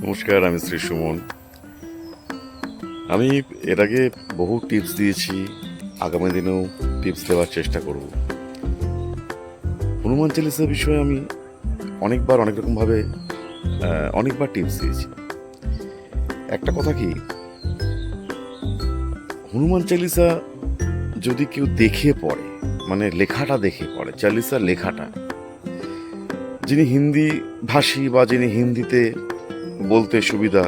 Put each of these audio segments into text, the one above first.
নমস্কার, আমি শ্রী সুমন। আমি এর আগে বহু টিপস দিয়েছি, আগামী দিনেও টিপস দেওয়ার চেষ্টা করব। হনুমান চালিসা বিষয়ে আমি অনেকবার অনেক রকমভাবে অনেকবার টিপস দিয়েছি। একটা কথা কি, হনুমান চালিসা যদি কেউ দেখে পড়ে, মানে লেখাটা দেখে পড়ে, চালিসা লেখাটা, যিনি হিন্দি ভাষী বা যিনি হিন্দিতে বলতে সুবিধা,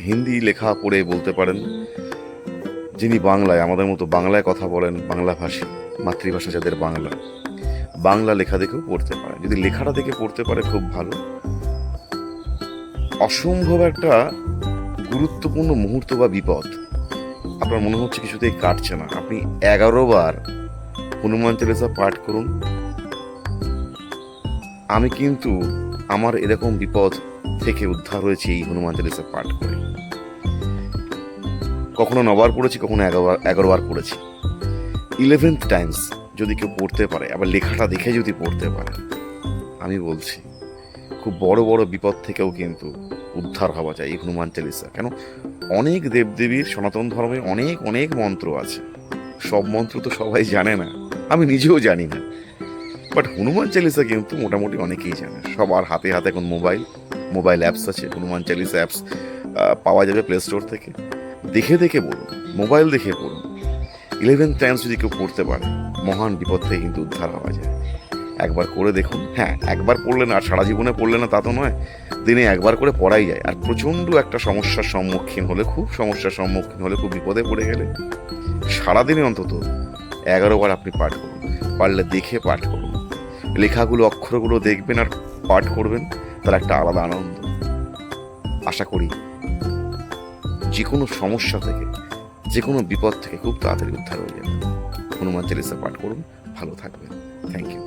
হিন্দি লেখা পড়ে বলতে পারেন, যিনি বাংলায় আমাদের মতো বাংলায় কথা বলেন, বাংলা ভাষী, মাতৃভাষা যাদের বাংলা, বাংলা লেখা দেখেও পড়তে পারে। যদি লেখাটা দেখে পড়তে পারে খুব ভালো। অসম্ভব একটা গুরুত্বপূর্ণ মুহূর্ত বা বিপদ আপনার মনে হচ্ছে কিছুতেই কাটছে না, আপনি 11 বার হনুমান চালিসা পাঠ করুন। আমি কিন্তু আমার এরকম বিপদ থেকে উদ্ধার হয়েছি এই হনুমান চালিসা পাঠ করে। কখনো 9 বার পড়েছি, কখনো 11বার পড়েছি। 11th টাইমস যদি কেউ পড়তে পারে, আবার লেখাটা দেখে যদি পড়তে পারে, আমি বলছি খুব বড় বড় বিপদ থেকেও কিন্তু উদ্ধার হওয়া যায় এই হনুমান চালিসা। কেন, অনেক দেবদেবীর সনাতন ধর্মে অনেক অনেক মন্ত্র আছে, সব মন্ত্র তো সবাই জানে না, আমি নিজেও জানি না। বাট হনুমান চালিসা কিন্তু মোটামুটি অনেকেই জানে। সবার হাতে হাতে এখন মোবাইল অ্যাপস আছে, হনুমান চালিসা অ্যাপস পাওয়া যাবে প্লে স্টোর থেকে। দেখে দেখে বলুন, মোবাইল দেখে পড়ুন। 11 টাইমস যদি কেউ পড়তে পারে, মহান বিপদ থেকে কিন্তু উদ্ধার হওয়া যায়। একবার করে দেখুন। হ্যাঁ, একবার পড়লে না আর সারা জীবনে পড়লে না তা তো নয়, দিনে একবার করে পড়াই যায়। আর প্রচণ্ড একটা সমস্যার সম্মুখীন হলে, খুব সমস্যার সম্মুখীন হলে, খুব বিপদে পড়ে গেলে সারাদিনে অন্তত 11 বার আপনি পাঠ করুন। পারলে দেখে পাঠ করুন, লেখাগুলো অক্ষরগুলো দেখবেন আর পাঠ করবেন, তার একটা আলাদা আনন্দ। আশা করি যে কোনো সমস্যা থেকে, যে কোনো বিপদ থেকে খুব তাড়াতাড়ি উদ্ধার হয়ে যাবে। হনুমান চালিসা পাঠ করুন, ভালো থাকবেন। Thank you.